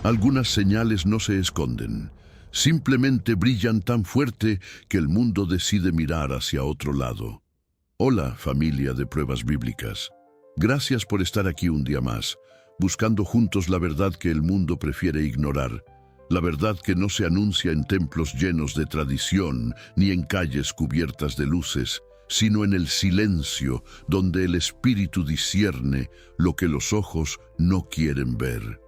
Algunas señales no se esconden, simplemente brillan tan fuerte que el mundo decide mirar hacia otro lado. Hola, familia de Pruebas Bíblicas. Gracias por estar aquí un día más, buscando juntos la verdad que el mundo prefiere ignorar, la verdad que no se anuncia en templos llenos de tradición ni en calles cubiertas de luces, sino en el silencio donde el espíritu discierne lo que los ojos no quieren ver.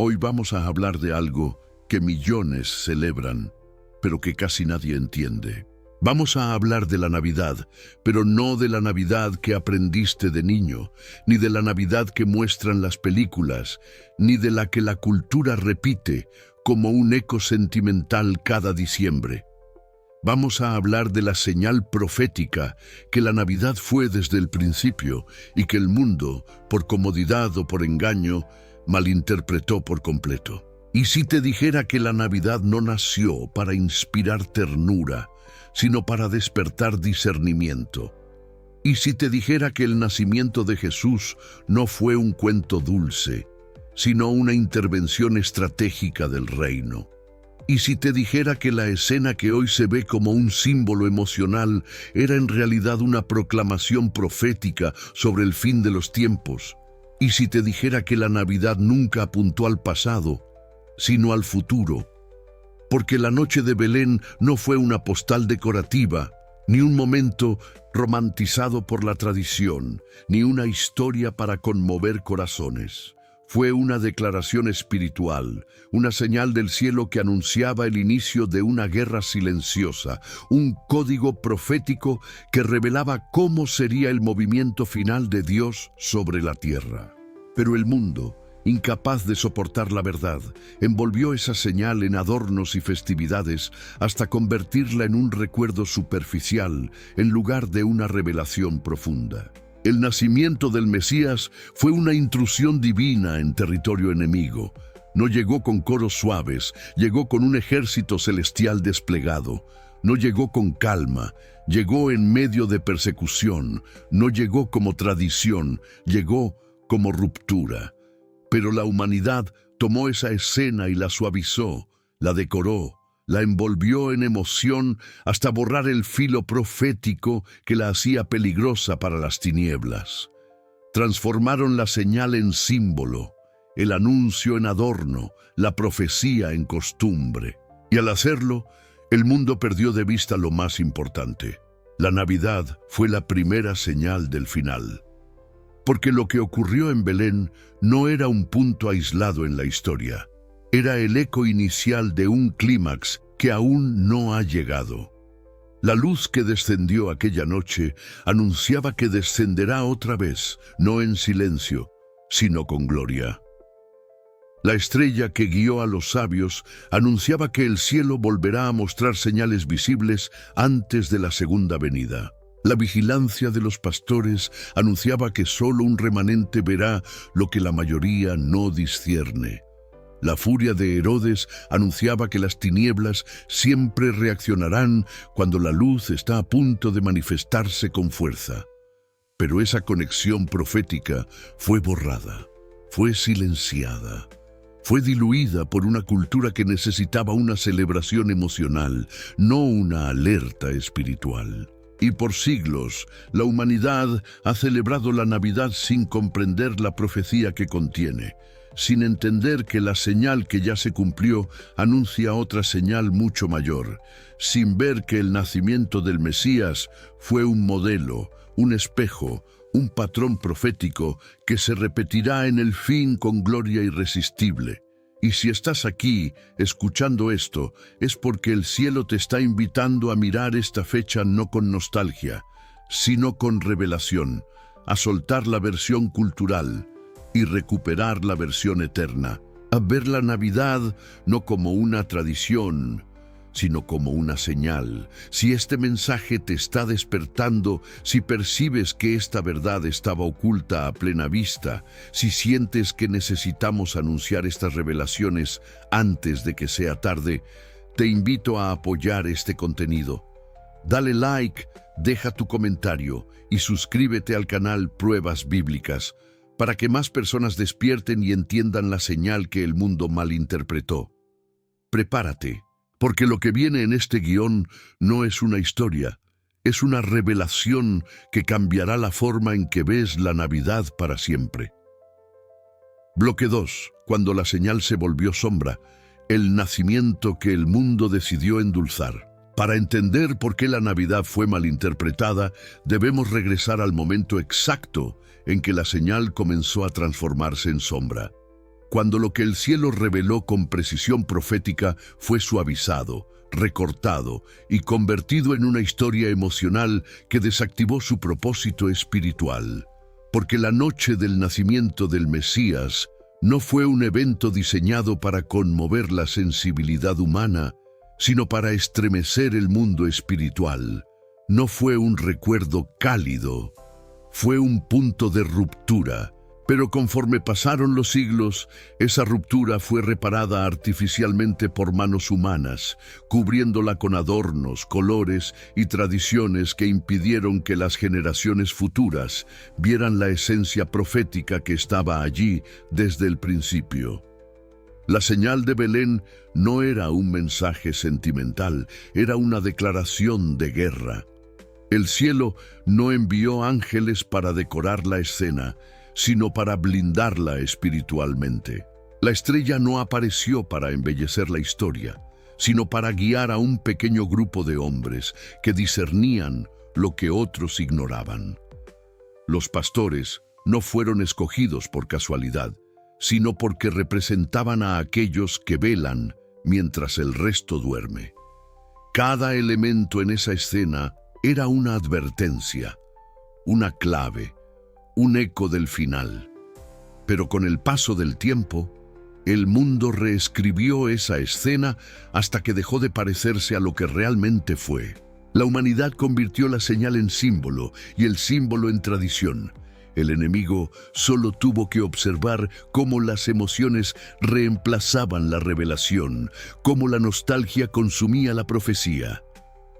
Hoy vamos a hablar de algo que millones celebran, pero que casi nadie entiende. Vamos a hablar de la Navidad, pero no de la Navidad que aprendiste de niño, ni de la Navidad que muestran las películas, ni de la que la cultura repite como un eco sentimental cada diciembre. Vamos a hablar de la señal profética que la Navidad fue desde el principio y que el mundo, por comodidad o por engaño, malinterpretó por completo. ¿Y si te dijera que la Navidad no nació para inspirar ternura, sino para despertar discernimiento? ¿Y si te dijera que el nacimiento de Jesús no fue un cuento dulce, sino una intervención estratégica del reino? ¿Y si te dijera que la escena que hoy se ve como un símbolo emocional era en realidad una proclamación profética sobre el fin de los tiempos? ¿Y si te dijera que la Navidad nunca apuntó al pasado, sino al futuro? Porque la noche de Belén no fue una postal decorativa, ni un momento romantizado por la tradición, ni una historia para conmover corazones. Fue una declaración espiritual, una señal del cielo que anunciaba el inicio de una guerra silenciosa, un código profético que revelaba cómo sería el movimiento final de Dios sobre la tierra. Pero el mundo, incapaz de soportar la verdad, envolvió esa señal en adornos y festividades hasta convertirla en un recuerdo superficial en lugar de una revelación profunda. El nacimiento del Mesías fue una intrusión divina en territorio enemigo. No llegó con coros suaves, llegó con un ejército celestial desplegado. No llegó con calma, llegó en medio de persecución. No llegó como tradición, llegó como ruptura. Pero la humanidad tomó esa escena y la suavizó, la decoró, la envolvió en emoción hasta borrar el filo profético que la hacía peligrosa para las tinieblas. Transformaron la señal en símbolo, el anuncio en adorno, la profecía en costumbre. Y al hacerlo, el mundo perdió de vista lo más importante. La Navidad fue la primera señal del final. Porque lo que ocurrió en Belén no era un punto aislado en la historia. Era el eco inicial de un clímax que aún no ha llegado. La luz que descendió aquella noche anunciaba que descenderá otra vez, no en silencio, sino con gloria. La estrella que guió a los sabios anunciaba que el cielo volverá a mostrar señales visibles antes de la segunda venida. La vigilancia de los pastores anunciaba que solo un remanente verá lo que la mayoría no discierne. La furia de Herodes anunciaba que las tinieblas siempre reaccionarán cuando la luz está a punto de manifestarse con fuerza. Pero esa conexión profética fue borrada, fue silenciada, fue diluida por una cultura que necesitaba una celebración emocional, no una alerta espiritual. Y por siglos, la humanidad ha celebrado la Navidad sin comprender la profecía que contiene, sin entender que la señal que ya se cumplió anuncia otra señal mucho mayor, sin ver que el nacimiento del Mesías fue un modelo, un espejo, un patrón profético que se repetirá en el fin con gloria irresistible. Y si estás aquí, escuchando esto, es porque el cielo te está invitando a mirar esta fecha no con nostalgia, sino con revelación, a soltar la versión cultural y recuperar la versión eterna, a ver la Navidad no como una tradición, sino como una señal. Si este mensaje te está despertando, si percibes que esta verdad estaba oculta a plena vista, si sientes que necesitamos anunciar estas revelaciones antes de que sea tarde, te invito a apoyar este contenido. Dale like, deja tu comentario y suscríbete al canal Pruebas Bíblicas para que más personas despierten y entiendan la señal que el mundo malinterpretó. Prepárate, porque lo que viene en este guión no es una historia, es una revelación que cambiará la forma en que ves la Navidad para siempre. Bloque 2. Cuando la señal se volvió sombra, el nacimiento que el mundo decidió endulzar. Para entender por qué la Navidad fue malinterpretada, debemos regresar al momento exacto en que la señal comenzó a transformarse en sombra. Cuando lo que el cielo reveló con precisión profética fue suavizado, recortado y convertido en una historia emocional que desactivó su propósito espiritual. Porque la noche del nacimiento del Mesías no fue un evento diseñado para conmover la sensibilidad humana, sino para estremecer el mundo espiritual. No fue un recuerdo cálido, fue un punto de ruptura. Pero conforme pasaron los siglos, esa ruptura fue reparada artificialmente por manos humanas, cubriéndola con adornos, colores y tradiciones que impidieron que las generaciones futuras vieran la esencia profética que estaba allí desde el principio. La señal de Belén no era un mensaje sentimental, era una declaración de guerra. El cielo no envió ángeles para decorar la escena, sino para blindarla espiritualmente. La estrella no apareció para embellecer la historia, sino para guiar a un pequeño grupo de hombres que discernían lo que otros ignoraban. Los pastores no fueron escogidos por casualidad, sino porque representaban a aquellos que velan mientras el resto duerme. Cada elemento en esa escena era una advertencia, una clave, un eco del final. Pero con el paso del tiempo, el mundo reescribió esa escena hasta que dejó de parecerse a lo que realmente fue. La humanidad convirtió la señal en símbolo y el símbolo en tradición. El enemigo solo tuvo que observar cómo las emociones reemplazaban la revelación, cómo la nostalgia consumía la profecía.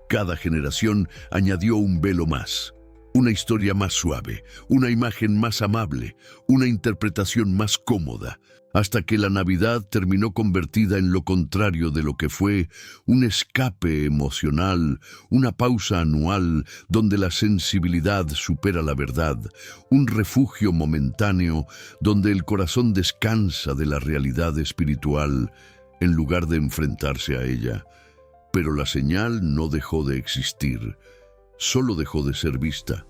Cada generación añadió un velo más. Una historia más suave, una imagen más amable, una interpretación más cómoda, hasta que la Navidad terminó convertida en lo contrario de lo que fue un escape emocional, una pausa anual donde la sensibilidad supera la verdad, un refugio momentáneo donde el corazón descansa de la realidad espiritual en lugar de enfrentarse a ella. Pero la señal no dejó de existir. Solo dejó de ser vista,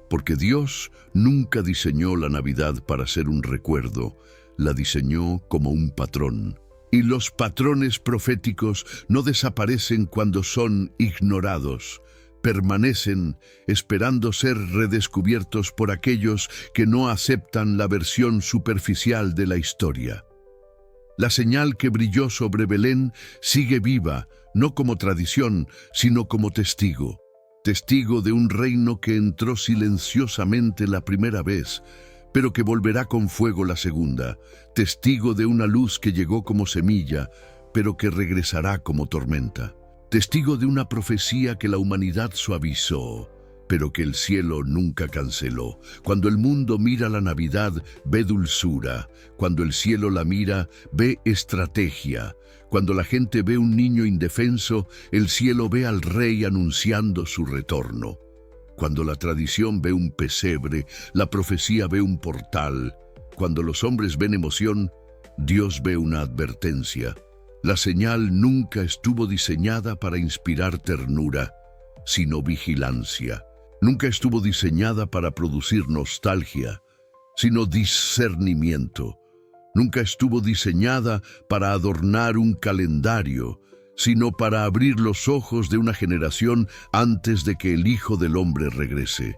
porque Dios nunca diseñó la Navidad para ser un recuerdo, la diseñó como un patrón. Y los patrones proféticos no desaparecen cuando son ignorados, permanecen esperando ser redescubiertos por aquellos que no aceptan la versión superficial de la historia. La señal que brilló sobre Belén sigue viva, no como tradición, sino como testigo. Testigo de un reino que entró silenciosamente la primera vez, pero que volverá con fuego la segunda. Testigo de una luz que llegó como semilla, pero que regresará como tormenta. Testigo de una profecía que la humanidad suavizó, pero que el cielo nunca canceló. Cuando el mundo mira la Navidad, ve dulzura. Cuando el cielo la mira, ve estrategia. Cuando la gente ve un niño indefenso, el cielo ve al rey anunciando su retorno. Cuando la tradición ve un pesebre, la profecía ve un portal. Cuando los hombres ven emoción, Dios ve una advertencia. La señal nunca estuvo diseñada para inspirar ternura, sino vigilancia. Nunca estuvo diseñada para producir nostalgia, sino discernimiento. Nunca estuvo diseñada para adornar un calendario, sino para abrir los ojos de una generación antes de que el Hijo del Hombre regrese.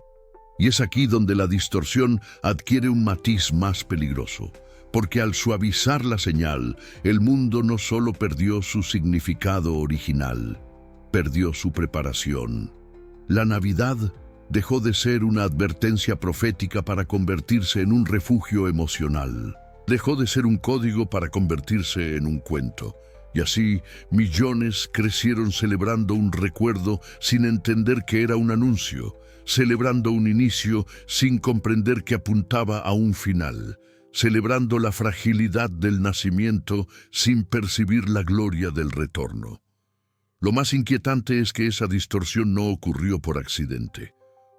Y es aquí donde la distorsión adquiere un matiz más peligroso, porque al suavizar la señal, el mundo no solo perdió su significado original, perdió su preparación. La Navidad dejó de ser una advertencia profética para convertirse en un refugio emocional. Dejó de ser un código para convertirse en un cuento. Y así, millones crecieron celebrando un recuerdo sin entender que era un anuncio, celebrando un inicio sin comprender que apuntaba a un final, celebrando la fragilidad del nacimiento sin percibir la gloria del retorno. Lo más inquietante es que esa distorsión no ocurrió por accidente.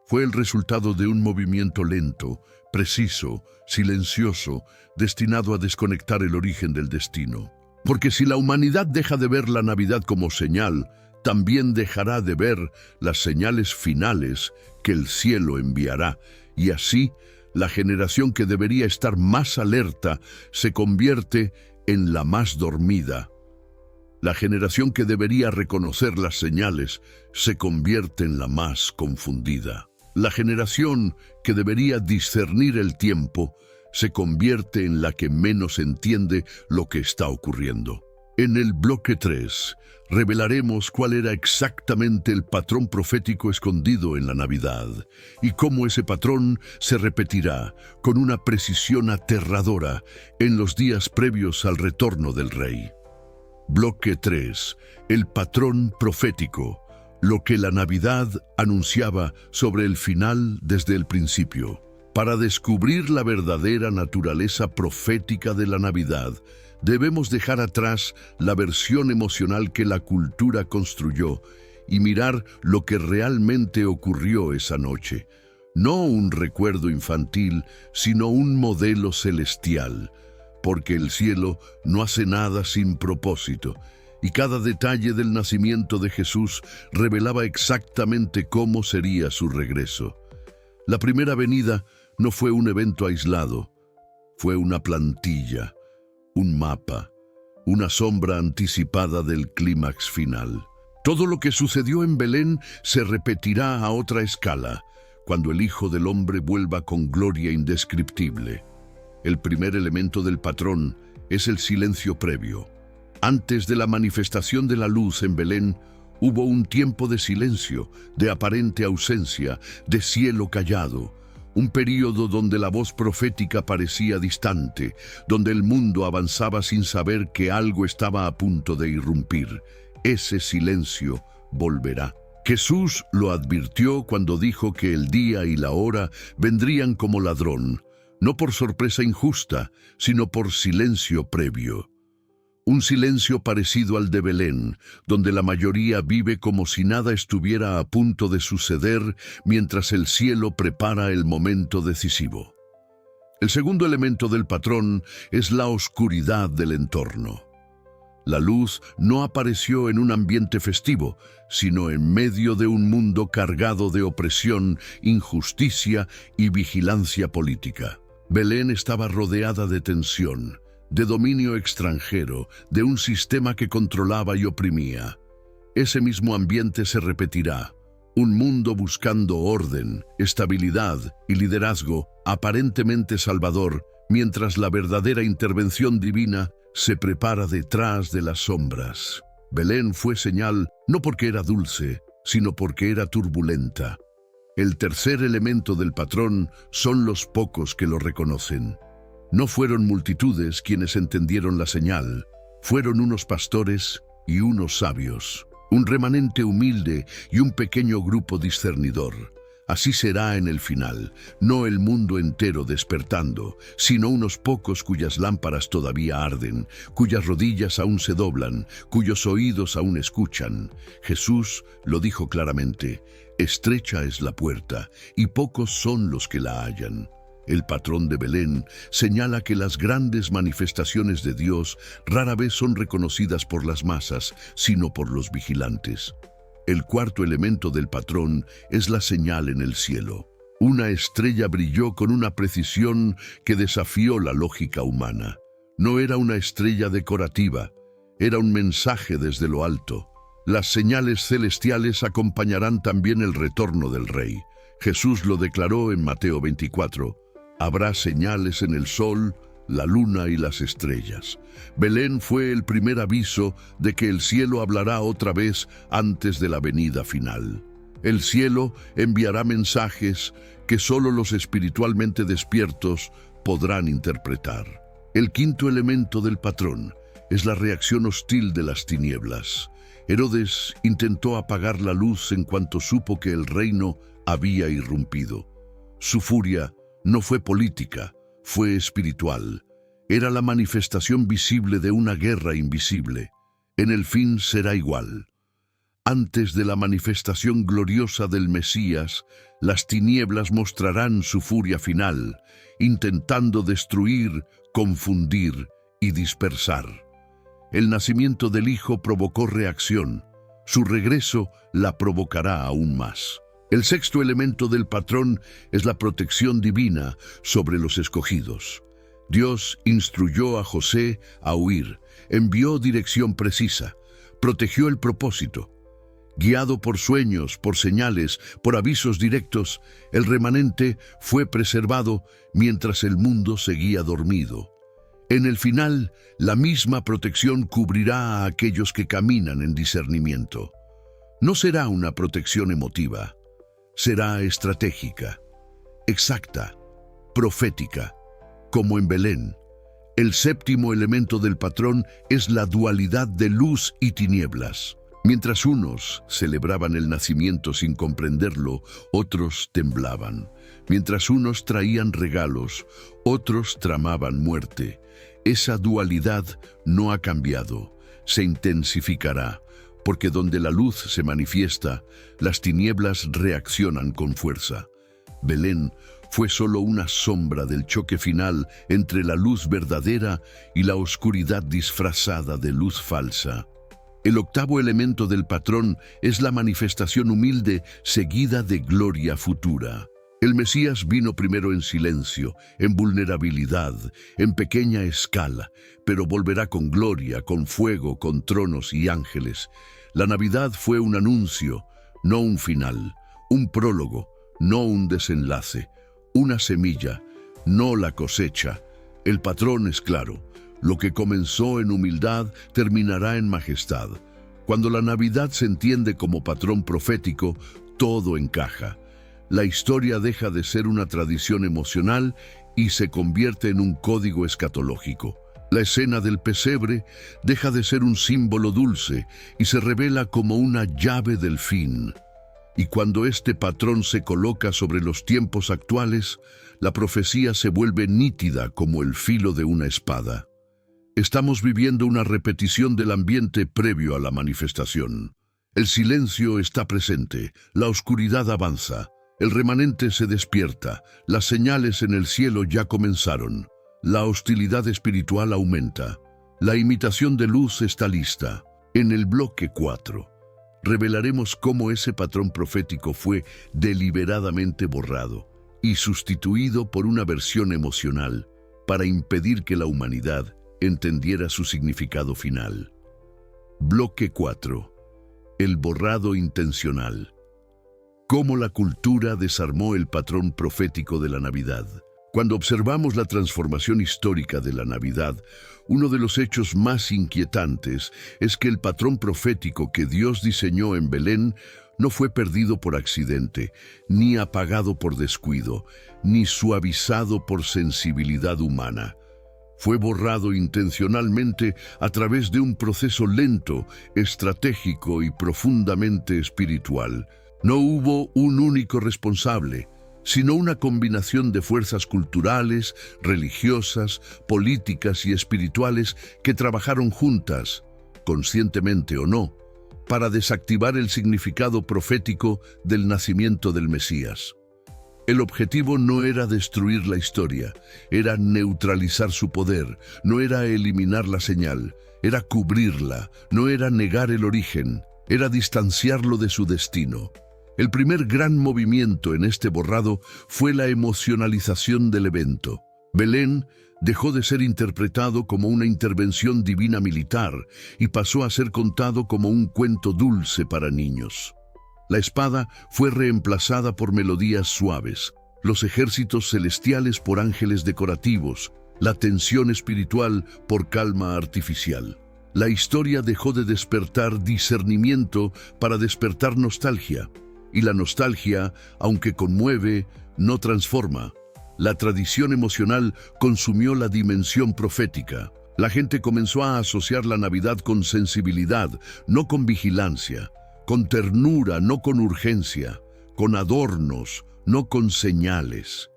Fue el resultado de un movimiento lento, preciso, silencioso, destinado a desconectar el origen del destino. Porque si la humanidad deja de ver la Navidad como señal, también dejará de ver las señales finales que el cielo enviará, y así la generación que debería estar más alerta se convierte en la más dormida. La generación que debería reconocer las señales se convierte en la más confundida. La generación que debería discernir el tiempo se convierte en la que menos entiende lo que está ocurriendo. En el bloque 3, revelaremos cuál era exactamente el patrón profético escondido en la Navidad y cómo ese patrón se repetirá con una precisión aterradora en los días previos al retorno del Rey. Bloque 3. El patrón profético, lo que la Navidad anunciaba sobre el final desde el principio. Para descubrir la verdadera naturaleza profética de la Navidad, debemos dejar atrás la versión emocional que la cultura construyó y mirar lo que realmente ocurrió esa noche. No un recuerdo infantil, sino un modelo celestial, porque el cielo no hace nada sin propósito, y cada detalle del nacimiento de Jesús revelaba exactamente cómo sería su regreso. La primera venida no fue un evento aislado, fue una plantilla, un mapa, una sombra anticipada del clímax final. Todo lo que sucedió en Belén se repetirá a otra escala, cuando el Hijo del Hombre vuelva con gloria indescriptible. El primer elemento del patrón es el silencio previo. Antes de la manifestación de la luz en Belén, hubo un tiempo de silencio, de aparente ausencia, de cielo callado, un período donde la voz profética parecía distante, donde el mundo avanzaba sin saber que algo estaba a punto de irrumpir. Ese silencio volverá. Jesús lo advirtió cuando dijo que el día y la hora vendrían como ladrón, no por sorpresa injusta, sino por silencio previo. Un silencio parecido al de Belén, donde la mayoría vive como si nada estuviera a punto de suceder mientras el cielo prepara el momento decisivo. El segundo elemento del patrón es la oscuridad del entorno. La luz no apareció en un ambiente festivo, sino en medio de un mundo cargado de opresión, injusticia y vigilancia política. Belén estaba rodeada de tensión, de dominio extranjero, de un sistema que controlaba y oprimía. Ese mismo ambiente se repetirá. Un mundo buscando orden, estabilidad y liderazgo aparentemente salvador, mientras la verdadera intervención divina se prepara detrás de las sombras. Belén fue señal no porque era dulce, sino porque era turbulenta. El tercer elemento del patrón son los pocos que lo reconocen. No fueron multitudes quienes entendieron la señal, fueron unos pastores y unos sabios, un remanente humilde y un pequeño grupo discernidor. Así será en el final, no el mundo entero despertando, sino unos pocos cuyas lámparas todavía arden, cuyas rodillas aún se doblan, cuyos oídos aún escuchan. Jesús lo dijo claramente: estrecha es la puerta, y pocos son los que la hallan. El patrón de Belén señala que las grandes manifestaciones de Dios rara vez son reconocidas por las masas, sino por los vigilantes. El cuarto elemento del patrón es la señal en el cielo. Una estrella brilló con una precisión que desafió la lógica humana. No era una estrella decorativa, era un mensaje desde lo alto. Las señales celestiales acompañarán también el retorno del Rey. Jesús lo declaró en Mateo 24. Habrá señales en el sol, la luna y las estrellas. Belén fue el primer aviso de que el cielo hablará otra vez antes de la venida final. El cielo enviará mensajes que solo los espiritualmente despiertos podrán interpretar. El quinto elemento del patrón es la reacción hostil de las tinieblas. Herodes intentó apagar la luz en cuanto supo que el reino había irrumpido. Su furia no fue política, fue espiritual. Era la manifestación visible de una guerra invisible. En el fin será igual. Antes de la manifestación gloriosa del Mesías, las tinieblas mostrarán su furia final, intentando destruir, confundir y dispersar. El nacimiento del Hijo provocó reacción. Su regreso la provocará aún más. El sexto elemento del patrón es la protección divina sobre los escogidos. Dios instruyó a José a huir, envió dirección precisa, protegió el propósito. Guiado por sueños, por señales, por avisos directos, el remanente fue preservado mientras el mundo seguía dormido. En el final, la misma protección cubrirá a aquellos que caminan en discernimiento. No será una protección emotiva, será estratégica, exacta, profética, como en Belén. El séptimo elemento del patrón es la dualidad de luz y tinieblas. Mientras unos celebraban el nacimiento sin comprenderlo, otros temblaban. Mientras unos traían regalos, otros tramaban muerte. Esa dualidad no ha cambiado, se intensificará, porque donde la luz se manifiesta, las tinieblas reaccionan con fuerza. Belén fue solo una sombra del choque final entre la luz verdadera y la oscuridad disfrazada de luz falsa. El octavo elemento del patrón es la manifestación humilde seguida de gloria futura. El Mesías vino primero en silencio, en vulnerabilidad, en pequeña escala, pero volverá con gloria, con fuego, con tronos y ángeles. La Navidad fue un anuncio, no un final, un prólogo, no un desenlace, una semilla, no la cosecha. El patrón es claro. Lo que comenzó en humildad terminará en majestad. Cuando la Navidad se entiende como patrón profético, todo encaja. La historia deja de ser una tradición emocional y se convierte en un código escatológico. La escena del pesebre deja de ser un símbolo dulce y se revela como una llave del fin. Y cuando este patrón se coloca sobre los tiempos actuales, la profecía se vuelve nítida como el filo de una espada. Estamos viviendo una repetición del ambiente previo a la manifestación. El silencio está presente, la oscuridad avanza, el remanente se despierta, las señales en el cielo ya comenzaron, la hostilidad espiritual aumenta, la imitación de luz está lista. En el bloque 4, revelaremos cómo ese patrón profético fue deliberadamente borrado y sustituido por una versión emocional para impedir que la humanidad entendiera su significado final. Bloque 4. El borrado intencional. Cómo la cultura desarmó el patrón profético de la Navidad. Cuando observamos la transformación histórica de la Navidad, uno de los hechos más inquietantes es que el patrón profético que Dios diseñó en Belén no fue perdido por accidente, ni apagado por descuido, ni suavizado por sensibilidad humana. Fue borrado intencionalmente a través de un proceso lento, estratégico y profundamente espiritual. No hubo un único responsable, sino una combinación de fuerzas culturales, religiosas, políticas y espirituales que trabajaron juntas, conscientemente o no, para desactivar el significado profético del nacimiento del Mesías. El objetivo no era destruir la historia, era neutralizar su poder, no era eliminar la señal, era cubrirla, no era negar el origen, era distanciarlo de su destino. El primer gran movimiento en este borrado fue la emocionalización del evento. Belén dejó de ser interpretado como una intervención divina militar y pasó a ser contado como un cuento dulce para niños. La espada fue reemplazada por melodías suaves, los ejércitos celestiales por ángeles decorativos, la tensión espiritual por calma artificial. La historia dejó de despertar discernimiento para despertar nostalgia, y la nostalgia, aunque conmueve, no transforma. La tradición emocional consumió la dimensión profética. La gente comenzó a asociar la Navidad con sensibilidad, no con vigilancia, con ternura, no con urgencia, con adornos, no con señales.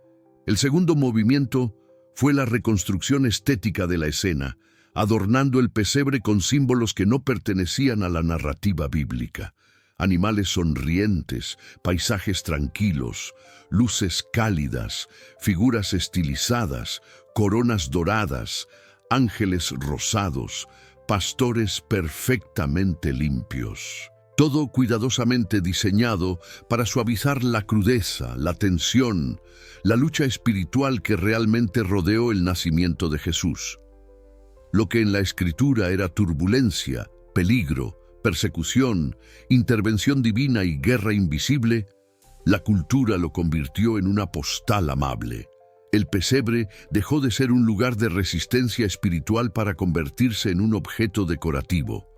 El segundo movimiento fue la reconstrucción estética de la escena, adornando el pesebre con símbolos que no pertenecían a la narrativa bíblica. Animales sonrientes, paisajes tranquilos, luces cálidas, figuras estilizadas, coronas doradas, ángeles rosados, pastores perfectamente limpios. Todo cuidadosamente diseñado para suavizar la crudeza, la tensión, la lucha espiritual que realmente rodeó el nacimiento de Jesús. Lo que en la Escritura era turbulencia, peligro, persecución, intervención divina y guerra invisible, la cultura lo convirtió en una postal amable. El pesebre dejó de ser un lugar de resistencia espiritual para convertirse en un objeto decorativo.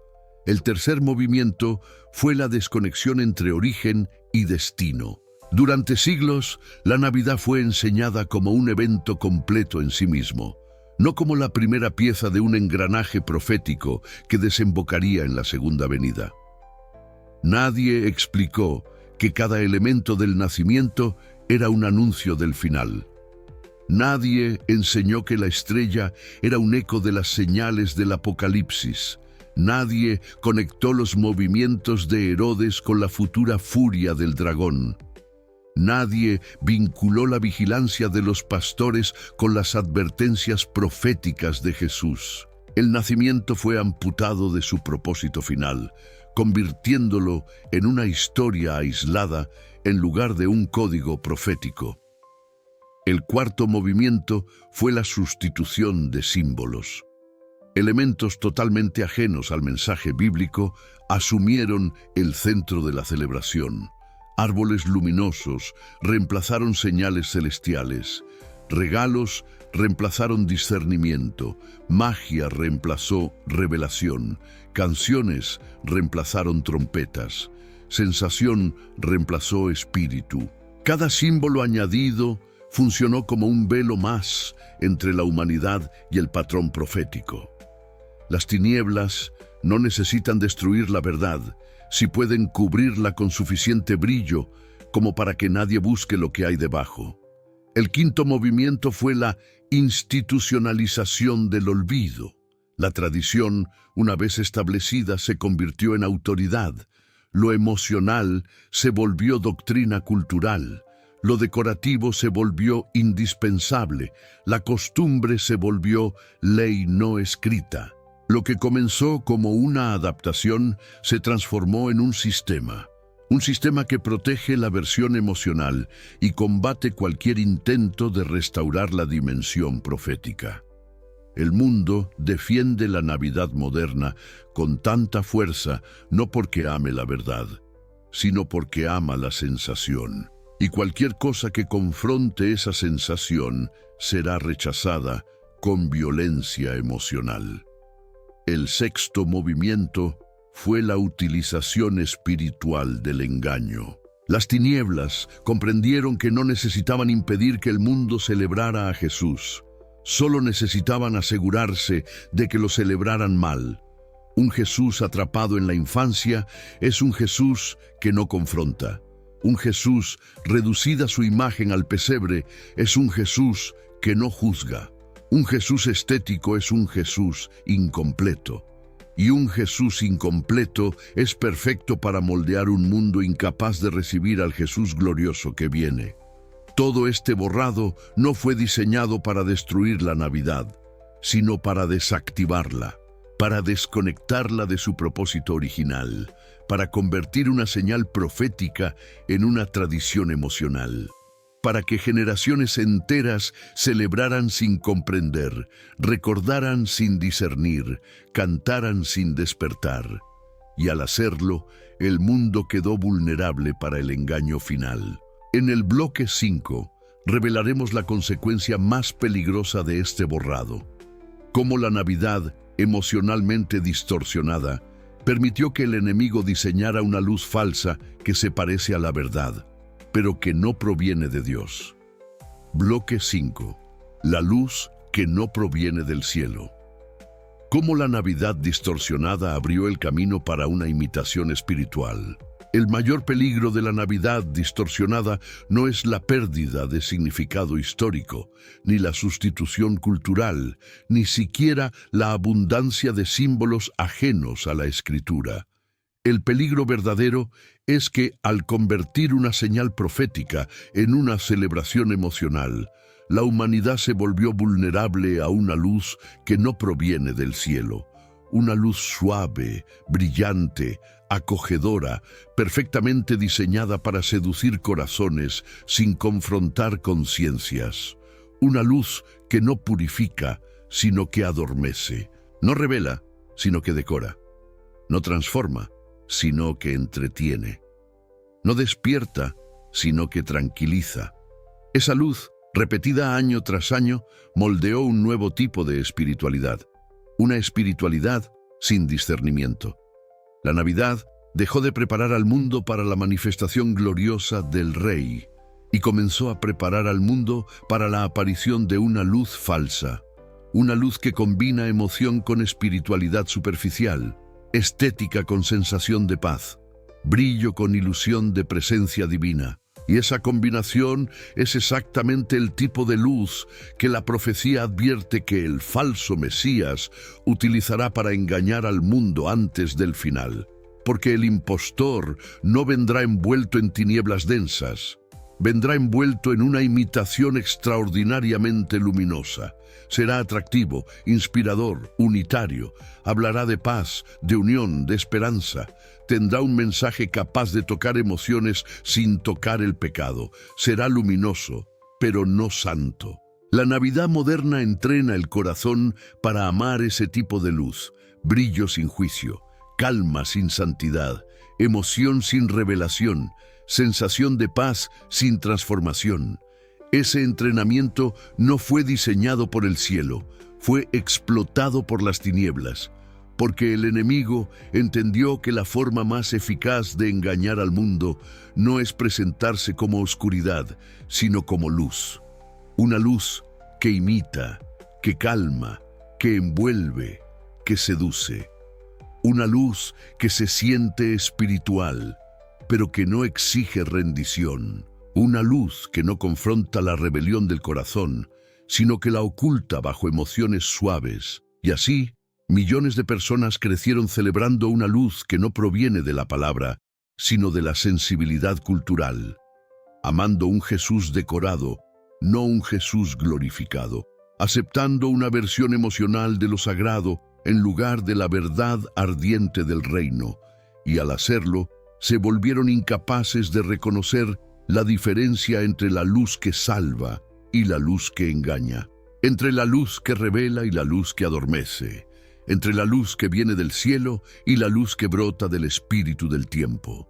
El tercer movimiento fue la desconexión entre origen y destino. Durante siglos, la Navidad fue enseñada como un evento completo en sí mismo, no como la primera pieza de un engranaje profético que desembocaría en la segunda venida. Nadie explicó que cada elemento del nacimiento era un anuncio del final. Nadie enseñó que la estrella era un eco de las señales del Apocalipsis. Nadie conectó los movimientos de Herodes con la futura furia del dragón. Nadie vinculó la vigilancia de los pastores con las advertencias proféticas de Jesús. El nacimiento fue amputado de su propósito final, convirtiéndolo en una historia aislada en lugar de un código profético. El cuarto movimiento fue la sustitución de símbolos. Elementos totalmente ajenos al mensaje bíblico asumieron el centro de la celebración. Árboles luminosos reemplazaron señales celestiales. Regalos reemplazaron discernimiento. Magia reemplazó revelación. Canciones reemplazaron trompetas. Sensación reemplazó espíritu. Cada símbolo añadido funcionó como un velo más entre la humanidad y el patrón profético. Las tinieblas no necesitan destruir la verdad, si pueden cubrirla con suficiente brillo como para que nadie busque lo que hay debajo. El quinto movimiento fue la institucionalización del olvido. La tradición, una vez establecida, se convirtió en autoridad. Lo emocional se volvió doctrina cultural. Lo decorativo se volvió indispensable. La costumbre se volvió ley no escrita. Lo que comenzó como una adaptación se transformó en un sistema que protege la versión emocional y combate cualquier intento de restaurar la dimensión profética. El mundo defiende la Navidad moderna con tanta fuerza no porque ame la verdad, sino porque ama la sensación. Y cualquier cosa que confronte esa sensación será rechazada con violencia emocional. El sexto movimiento fue la utilización espiritual del engaño. Las tinieblas comprendieron que no necesitaban impedir que el mundo celebrara a Jesús. Solo necesitaban asegurarse de que lo celebraran mal. Un Jesús atrapado en la infancia es un Jesús que no confronta. Un Jesús reducida su imagen al pesebre es un Jesús que no juzga. Un Jesús estético es un Jesús incompleto. Y un Jesús incompleto es perfecto para moldear un mundo incapaz de recibir al Jesús glorioso que viene. Todo este borrado no fue diseñado para destruir la Navidad, sino para desactivarla, para desconectarla de su propósito original, para convertir una señal profética en una tradición emocional, para que generaciones enteras celebraran sin comprender, recordaran sin discernir, cantaran sin despertar. Y al hacerlo, el mundo quedó vulnerable para el engaño final. En el bloque 5, revelaremos la consecuencia más peligrosa de este borrado. Cómo la Navidad, emocionalmente distorsionada, permitió que el enemigo diseñara una luz falsa que se parece a la verdad, pero que no proviene de Dios. Bloque 5. La luz que no proviene del cielo. Cómo la Navidad distorsionada abrió el camino para una imitación espiritual. El mayor peligro de la Navidad distorsionada no es la pérdida de significado histórico, ni la sustitución cultural, ni siquiera la abundancia de símbolos ajenos a la Escritura. El peligro verdadero es que, al convertir una señal profética en una celebración emocional, la humanidad se volvió vulnerable a una luz que no proviene del cielo. Una luz suave, brillante, acogedora, perfectamente diseñada para seducir corazones sin confrontar conciencias. Una luz que no purifica, sino que adormece. No revela, sino que decora. No transforma, sino que entretiene. No despierta, sino que tranquiliza. Esa luz, repetida año tras año, moldeó un nuevo tipo de espiritualidad. Una espiritualidad sin discernimiento. La Navidad dejó de preparar al mundo para la manifestación gloriosa del Rey y comenzó a preparar al mundo para la aparición de una luz falsa. Una luz que combina emoción con espiritualidad superficial, estética con sensación de paz, brillo con ilusión de presencia divina. Y esa combinación es exactamente el tipo de luz que la profecía advierte que el falso Mesías utilizará para engañar al mundo antes del final. Porque el impostor no vendrá envuelto en tinieblas densas, vendrá envuelto en una imitación extraordinariamente luminosa. Será atractivo, inspirador, unitario, hablará de paz, de unión, de esperanza. Tendrá un mensaje capaz de tocar emociones sin tocar el pecado. Será luminoso, pero no santo. La Navidad moderna entrena el corazón para amar ese tipo de luz, brillo sin juicio, calma sin santidad, emoción sin revelación, sensación de paz sin transformación. Ese entrenamiento no fue diseñado por el cielo, fue explotado por las tinieblas, porque el enemigo entendió que la forma más eficaz de engañar al mundo no es presentarse como oscuridad, sino como luz. Una luz que imita, que calma, que envuelve, que seduce. Una luz que se siente espiritual, pero que no exige rendición. Una luz que no confronta la rebelión del corazón, sino que la oculta bajo emociones suaves. Y así, millones de personas crecieron celebrando una luz que no proviene de la palabra, sino de la sensibilidad cultural, amando un Jesús decorado, no un Jesús glorificado, aceptando una versión emocional de lo sagrado en lugar de la verdad ardiente del reino, y al hacerlo, se volvieron incapaces de reconocer la diferencia entre la luz que salva y la luz que engaña, entre la luz que revela y la luz que adormece, entre la luz que viene del cielo y la luz que brota del espíritu del tiempo.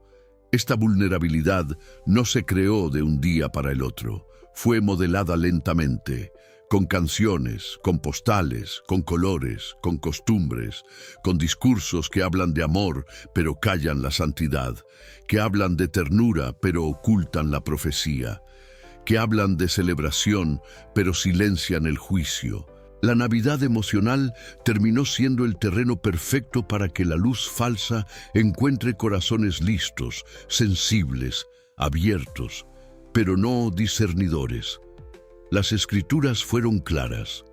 Esta vulnerabilidad no se creó de un día para el otro, fue modelada lentamente, con canciones, con postales, con colores, con costumbres, con discursos que hablan de amor pero callan la santidad, que hablan de ternura pero ocultan la profecía, que hablan de celebración pero silencian el juicio. La Navidad emocional terminó siendo el terreno perfecto para que la luz falsa encuentre corazones listos, sensibles, abiertos, pero no discernidores. Las Escrituras fueron claras.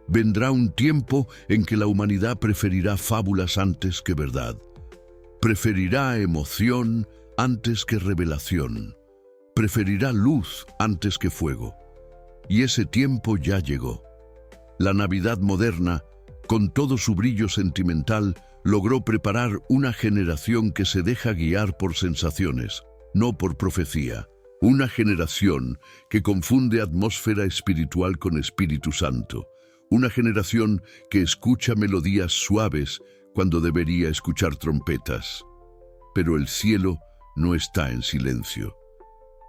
Vendrá un tiempo en que la humanidad preferirá fábulas antes que verdad. Preferirá emoción antes que revelación. Preferirá luz antes que fuego. Y ese tiempo ya llegó. La Navidad moderna, con todo su brillo sentimental, logró preparar una generación que se deja guiar por sensaciones, no por profecía. Una generación que confunde atmósfera espiritual con Espíritu Santo. Una generación que escucha melodías suaves cuando debería escuchar trompetas. Pero el cielo no está en silencio.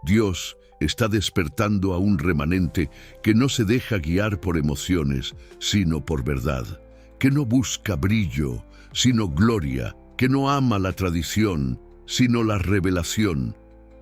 Dios está despertando a un remanente que no se deja guiar por emociones, sino por verdad, que no busca brillo, sino gloria, que no ama la tradición, sino la revelación,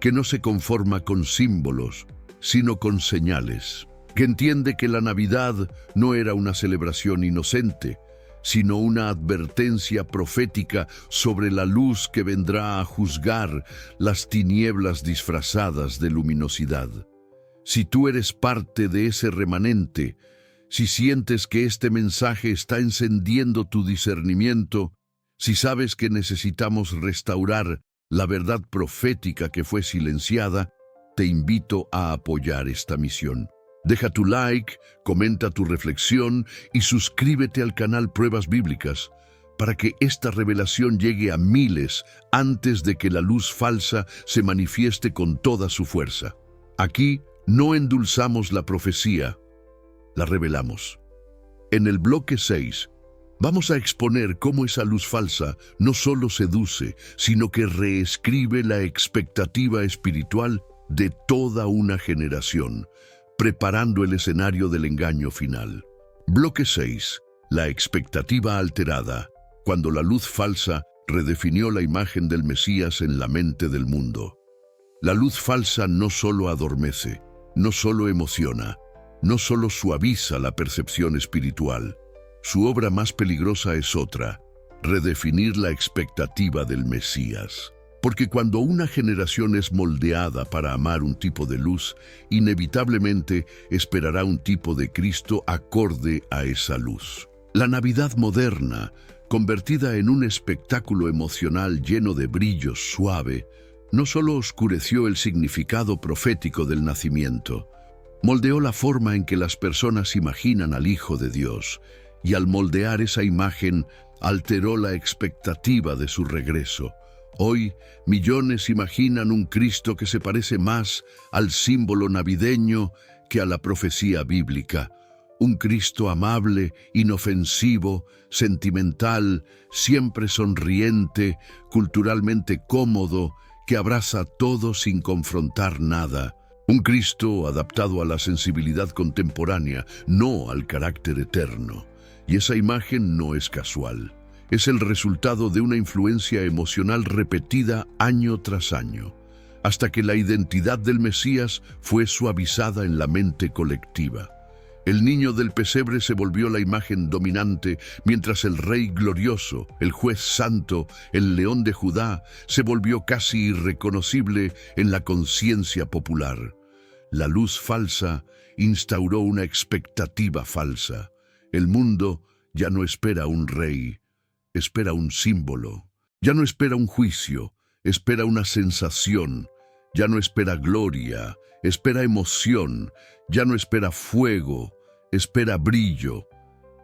que no se conforma con símbolos, sino con señales, que entiende que la Navidad no era una celebración inocente, sino una advertencia profética sobre la luz que vendrá a juzgar las tinieblas disfrazadas de luminosidad. Si tú eres parte de ese remanente, si sientes que este mensaje está encendiendo tu discernimiento, si sabes que necesitamos restaurar la verdad profética que fue silenciada, te invito a apoyar esta misión. Deja tu like, comenta tu reflexión y suscríbete al canal Pruebas Bíblicas para que esta revelación llegue a miles antes de que la luz falsa se manifieste con toda su fuerza. Aquí no endulzamos la profecía, la revelamos. En el bloque 6, vamos a exponer cómo esa luz falsa no solo seduce, sino que reescribe la expectativa espiritual de toda una generación, preparando el escenario del engaño final. Bloque 6. La expectativa alterada, cuando la luz falsa redefinió la imagen del Mesías en la mente del mundo. La luz falsa no solo adormece, no solo emociona, no solo suaviza la percepción espiritual. Su obra más peligrosa es otra: redefinir la expectativa del Mesías. Porque cuando una generación es moldeada para amar un tipo de luz, inevitablemente esperará un tipo de Cristo acorde a esa luz. La Navidad moderna, convertida en un espectáculo emocional lleno de brillo suave, no solo oscureció el significado profético del nacimiento, moldeó la forma en que las personas imaginan al Hijo de Dios, y al moldear esa imagen, alteró la expectativa de su regreso. Hoy, millones imaginan un Cristo que se parece más al símbolo navideño que a la profecía bíblica. Un Cristo amable, inofensivo, sentimental, siempre sonriente, culturalmente cómodo, que abraza a todo sin confrontar nada. Un Cristo adaptado a la sensibilidad contemporánea, no al carácter eterno. Y esa imagen no es casual. Es el resultado de una influencia emocional repetida año tras año, hasta que la identidad del Mesías fue suavizada en la mente colectiva. El niño del pesebre se volvió la imagen dominante, mientras el Rey glorioso, el Juez santo, el León de Judá, se volvió casi irreconocible en la conciencia popular. La luz falsa instauró una expectativa falsa. El mundo ya no espera un rey, espera un símbolo. Ya no espera un juicio, espera una sensación. Ya no espera gloria, espera emoción. Ya no espera fuego, espera brillo.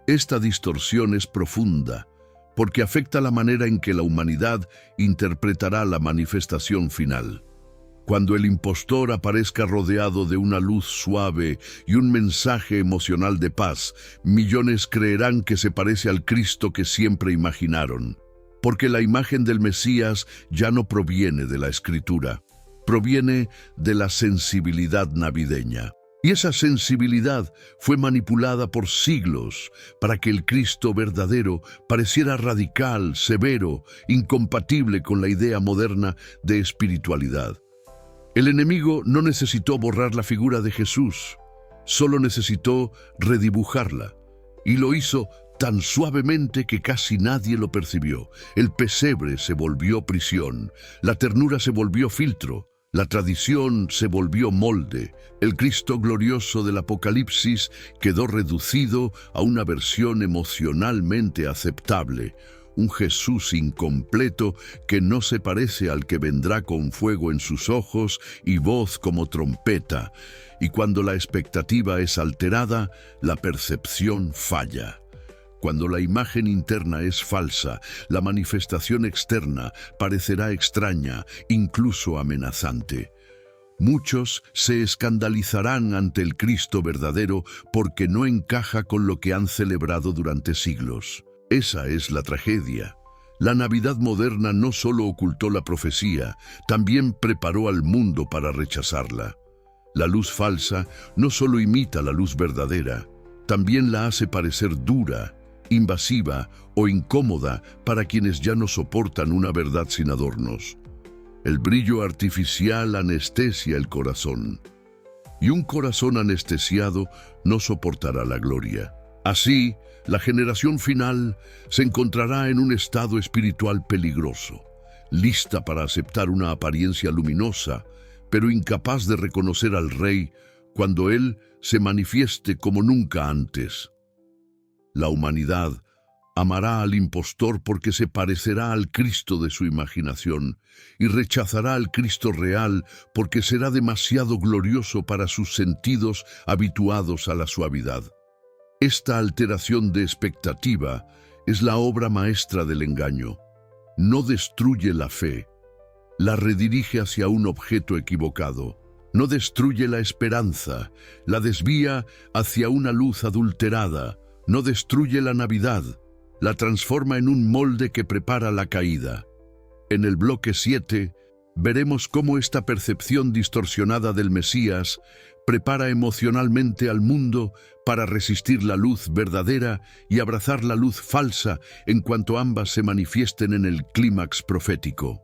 Esta distorsión es profunda, porque afecta la manera en que la humanidad interpretará la manifestación final. Cuando el impostor aparezca rodeado de una luz suave y un mensaje emocional de paz, millones creerán que se parece al Cristo que siempre imaginaron. Porque la imagen del Mesías ya no proviene de la Escritura, proviene de la sensibilidad navideña. Y esa sensibilidad fue manipulada por siglos para que el Cristo verdadero pareciera radical, severo, incompatible con la idea moderna de espiritualidad. El enemigo no necesitó borrar la figura de Jesús, solo necesitó redibujarla, y lo hizo tan suavemente que casi nadie lo percibió. El pesebre se volvió prisión, la ternura se volvió filtro, la tradición se volvió molde. El Cristo glorioso del Apocalipsis quedó reducido a una versión emocionalmente aceptable. Un Jesús incompleto que no se parece al que vendrá con fuego en sus ojos y voz como trompeta. Y cuando la expectativa es alterada, la percepción falla. Cuando la imagen interna es falsa, la manifestación externa parecerá extraña, incluso amenazante. Muchos se escandalizarán ante el Cristo verdadero porque no encaja con lo que han celebrado durante siglos. Esa es la tragedia. La Navidad moderna no solo ocultó la profecía, también preparó al mundo para rechazarla. La luz falsa no solo imita la luz verdadera, también la hace parecer dura, invasiva o incómoda para quienes ya no soportan una verdad sin adornos. El brillo artificial anestesia el corazón, y un corazón anestesiado no soportará la gloria. Así, la generación final se encontrará en un estado espiritual peligroso, lista para aceptar una apariencia luminosa, pero incapaz de reconocer al Rey cuando Él se manifieste como nunca antes. La humanidad amará al impostor porque se parecerá al Cristo de su imaginación y rechazará al Cristo real porque será demasiado glorioso para sus sentidos habituados a la suavidad. Esta alteración de expectativa es la obra maestra del engaño. No destruye la fe, la redirige hacia un objeto equivocado. No destruye la esperanza, la desvía hacia una luz adulterada. No destruye la Navidad, la transforma en un molde que prepara la caída. En el bloque 7 veremos cómo esta percepción distorsionada del Mesías prepara emocionalmente al mundo para resistir la luz verdadera y abrazar la luz falsa en cuanto ambas se manifiesten en el clímax profético.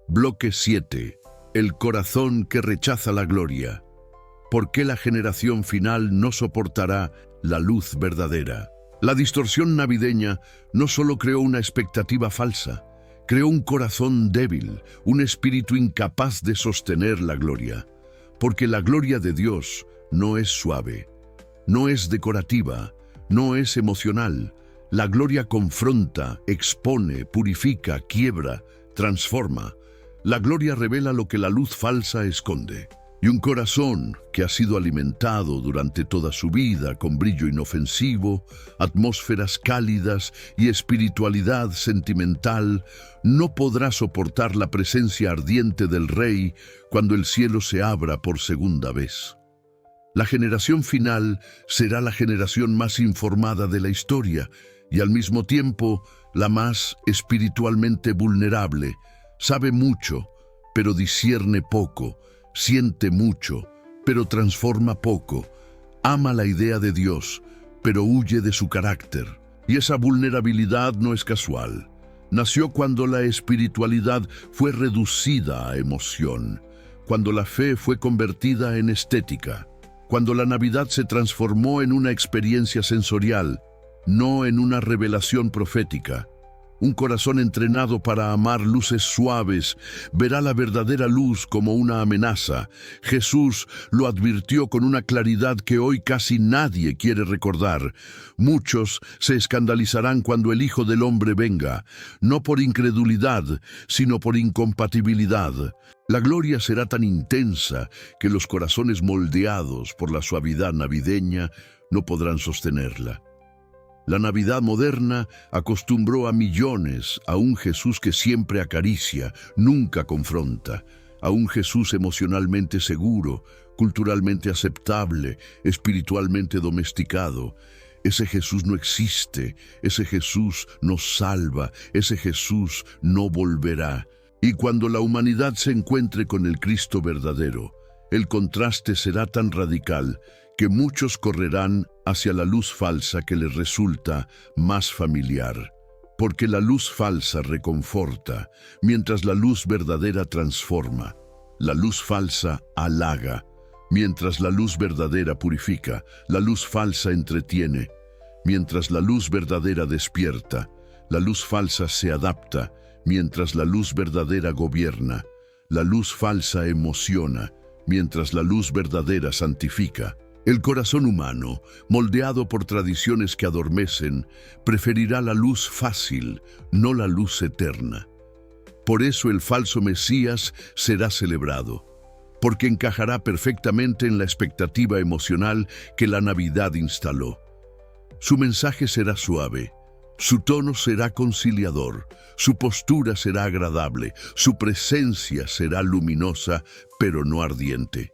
Bloque 7. El corazón que rechaza la gloria. ¿Por qué la generación final no soportará la luz verdadera? La distorsión navideña no solo creó una expectativa falsa, creó un corazón débil, un espíritu incapaz de sostener la gloria. Porque la gloria de Dios no es suave, no es decorativa, no es emocional. La gloria confronta, expone, purifica, quiebra, transforma. La gloria revela lo que la luz falsa esconde. Y un corazón que ha sido alimentado durante toda su vida con brillo inofensivo, atmósferas cálidas y espiritualidad sentimental, no podrá soportar la presencia ardiente del Rey cuando el cielo se abra por segunda vez. La generación final será la generación más informada de la historia y al mismo tiempo la más espiritualmente vulnerable. Sabe mucho, pero discierne poco. Siente mucho, pero transforma poco. Ama la idea de Dios, pero huye de su carácter. Y esa vulnerabilidad no es casual. Nació cuando la espiritualidad fue reducida a emoción, cuando la fe fue convertida en estética, cuando la Navidad se transformó en una experiencia sensorial, no en una revelación profética. Un corazón entrenado para amar luces suaves verá la verdadera luz como una amenaza. Jesús lo advirtió con una claridad que hoy casi nadie quiere recordar. Muchos se escandalizarán cuando el Hijo del Hombre venga, no por incredulidad, sino por incompatibilidad. La gloria será tan intensa que los corazones moldeados por la suavidad navideña no podrán sostenerla. La Navidad moderna acostumbró a millones a un Jesús que siempre acaricia, nunca confronta, a un Jesús emocionalmente seguro, culturalmente aceptable, espiritualmente domesticado. Ese Jesús no existe, ese Jesús no salva, ese Jesús no volverá. Y cuando la humanidad se encuentre con el Cristo verdadero, el contraste será tan radical que muchos correrán hacia la luz falsa que les resulta más familiar, porque la luz falsa reconforta, mientras la luz verdadera transforma. La luz falsa halaga, mientras la luz verdadera purifica. La luz falsa entretiene, mientras la luz verdadera despierta. La luz falsa se adapta, mientras la luz verdadera gobierna. La luz falsa emociona, mientras la luz verdadera santifica. El corazón humano, moldeado por tradiciones que adormecen, preferirá la luz fácil, no la luz eterna. Por eso el falso Mesías será celebrado, porque encajará perfectamente en la expectativa emocional que la Navidad instaló. Su mensaje será suave, su tono será conciliador, su postura será agradable, su presencia será luminosa, pero no ardiente.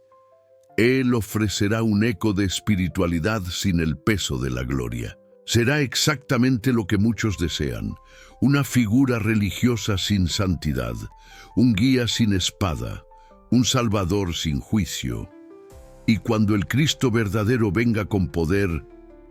Él ofrecerá un eco de espiritualidad sin el peso de la gloria. Será exactamente lo que muchos desean, una figura religiosa sin santidad, un guía sin espada, un salvador sin juicio. Y cuando el Cristo verdadero venga con poder,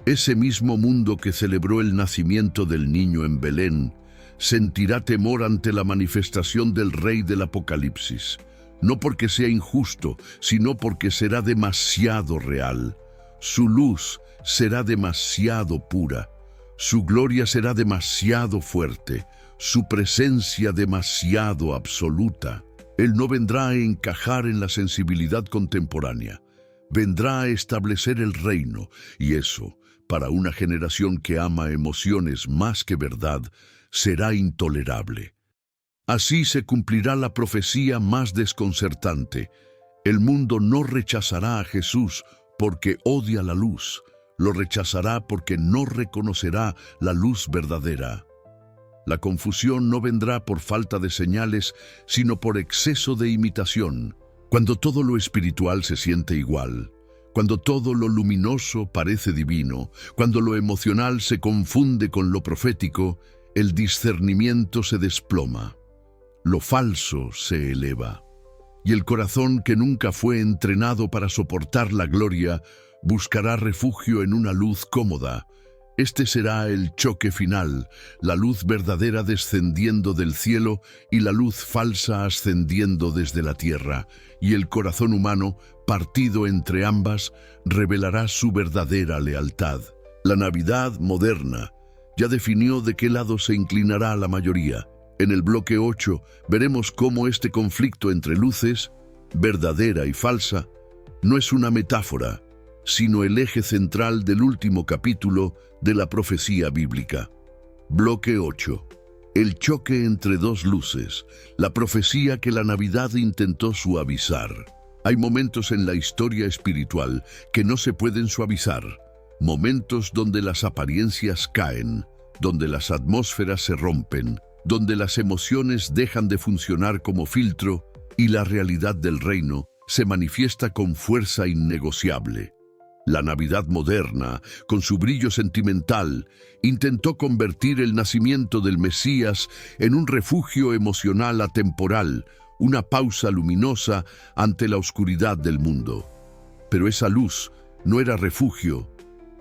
ese mismo mundo que celebró el nacimiento del niño en Belén, sentirá temor ante la manifestación del Rey del Apocalipsis. No porque sea injusto, sino porque será demasiado real. Su luz será demasiado pura, su gloria será demasiado fuerte, su presencia demasiado absoluta. Él no vendrá a encajar en la sensibilidad contemporánea, vendrá a establecer el reino, y eso, para una generación que ama emociones más que verdad, será intolerable. Así se cumplirá la profecía más desconcertante. El mundo no rechazará a Jesús porque odia la luz, lo rechazará porque no reconocerá la luz verdadera. La confusión no vendrá por falta de señales, sino por exceso de imitación. Cuando todo lo espiritual se siente igual, cuando todo lo luminoso parece divino, cuando lo emocional se confunde con lo profético, el discernimiento se desploma, lo falso se eleva, y el corazón que nunca fue entrenado para soportar la gloria buscará refugio en una luz cómoda. Este será el choque final, la luz verdadera descendiendo del cielo y la luz falsa ascendiendo desde la tierra, y el corazón humano, partido entre ambas, revelará su verdadera lealtad. La Navidad moderna ya definió de qué lado se inclinará la mayoría. En el bloque 8 veremos cómo este conflicto entre luces, verdadera y falsa, no es una metáfora, sino el eje central del último capítulo de la profecía bíblica. Bloque 8. El choque entre dos luces, la profecía que la Navidad intentó suavizar. Hay momentos en la historia espiritual que no se pueden suavizar, momentos donde las apariencias caen, donde las atmósferas se rompen, donde las emociones dejan de funcionar como filtro y la realidad del reino se manifiesta con fuerza innegociable. La Navidad moderna, con su brillo sentimental, intentó convertir el nacimiento del Mesías en un refugio emocional atemporal, una pausa luminosa ante la oscuridad del mundo. Pero esa luz no era refugio,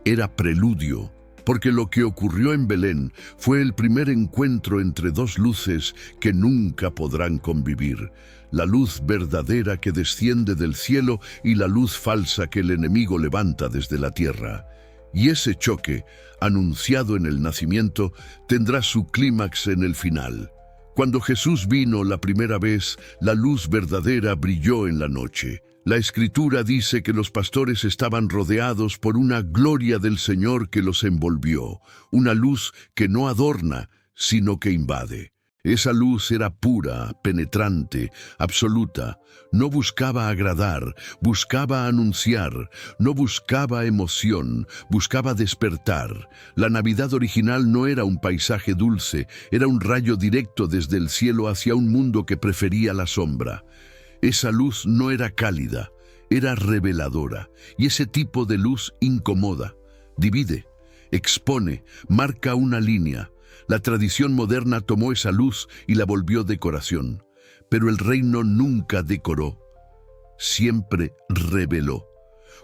era preludio, porque lo que ocurrió en Belén fue el primer encuentro entre dos luces que nunca podrán convivir. La luz verdadera que desciende del cielo y la luz falsa que el enemigo levanta desde la tierra. Y ese choque, anunciado en el nacimiento, tendrá su clímax en el final. Cuando Jesús vino la primera vez, la luz verdadera brilló en la noche. La Escritura dice que los pastores estaban rodeados por una gloria del Señor que los envolvió, una luz que no adorna, sino que invade. Esa luz era pura, penetrante, absoluta. No buscaba agradar, buscaba anunciar, no buscaba emoción, buscaba despertar. La Navidad original no era un paisaje dulce, era un rayo directo desde el cielo hacia un mundo que prefería la sombra. Esa luz no era cálida, era reveladora, y ese tipo de luz incomoda, divide, expone, marca una línea. La tradición moderna tomó esa luz y la volvió decoración, pero el reino nunca decoró, siempre reveló.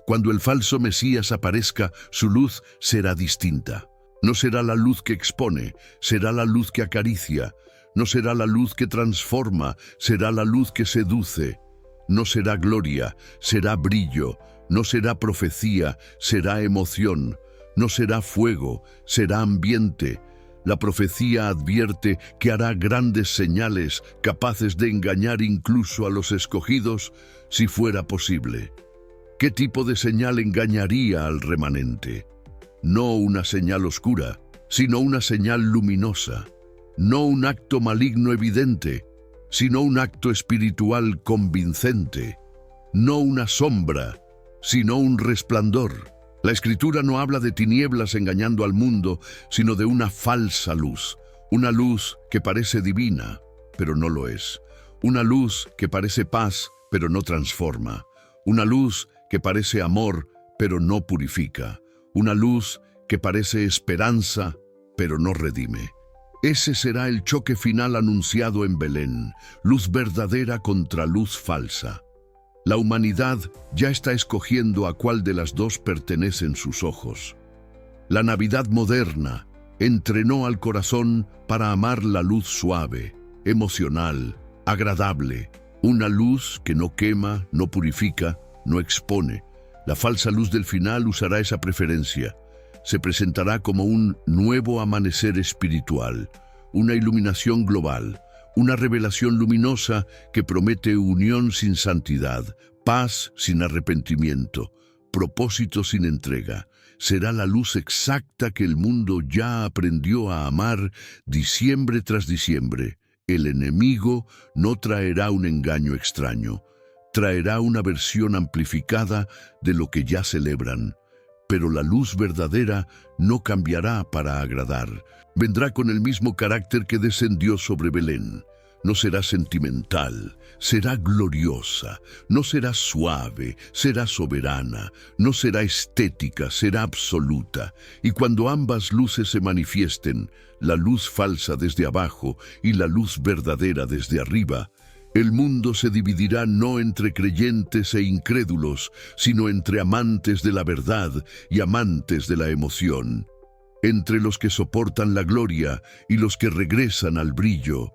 Cuando el falso Mesías aparezca, su luz será distinta. No será la luz que expone, será la luz que acaricia. No será la luz que transforma, será la luz que seduce. No será gloria, será brillo. No será profecía, será emoción. No será fuego, será ambiente. La profecía advierte que hará grandes señales capaces de engañar incluso a los escogidos si fuera posible. ¿Qué tipo de señal engañaría al remanente? No una señal oscura, sino una señal luminosa. No un acto maligno evidente, sino un acto espiritual convincente. No una sombra, sino un resplandor. La Escritura no habla de tinieblas engañando al mundo, sino de una falsa luz. Una luz que parece divina, pero no lo es. Una luz que parece paz, pero no transforma. Una luz que parece amor, pero no purifica. Una luz que parece esperanza, pero no redime. Ese será el choque final anunciado en Belén, luz verdadera contra luz falsa. La humanidad ya está escogiendo a cuál de las dos pertenecen sus ojos. La Navidad moderna entrenó al corazón para amar la luz suave, emocional, agradable, una luz que no quema, no purifica, no expone. La falsa luz del final usará esa preferencia. Se presentará como un nuevo amanecer espiritual, una iluminación global, una revelación luminosa que promete unión sin santidad, paz sin arrepentimiento, propósito sin entrega. Será la luz exacta que el mundo ya aprendió a amar diciembre tras diciembre. El enemigo no traerá un engaño extraño, traerá una versión amplificada de lo que ya celebran. Pero la luz verdadera no cambiará para agradar. Vendrá con el mismo carácter que descendió sobre Belén. No será sentimental, será gloriosa, no será suave, será soberana, no será estética, será absoluta. Y cuando ambas luces se manifiesten, la luz falsa desde abajo y la luz verdadera desde arriba, el mundo se dividirá no entre creyentes e incrédulos, sino entre amantes de la verdad y amantes de la emoción, entre los que soportan la gloria y los que regresan al brillo,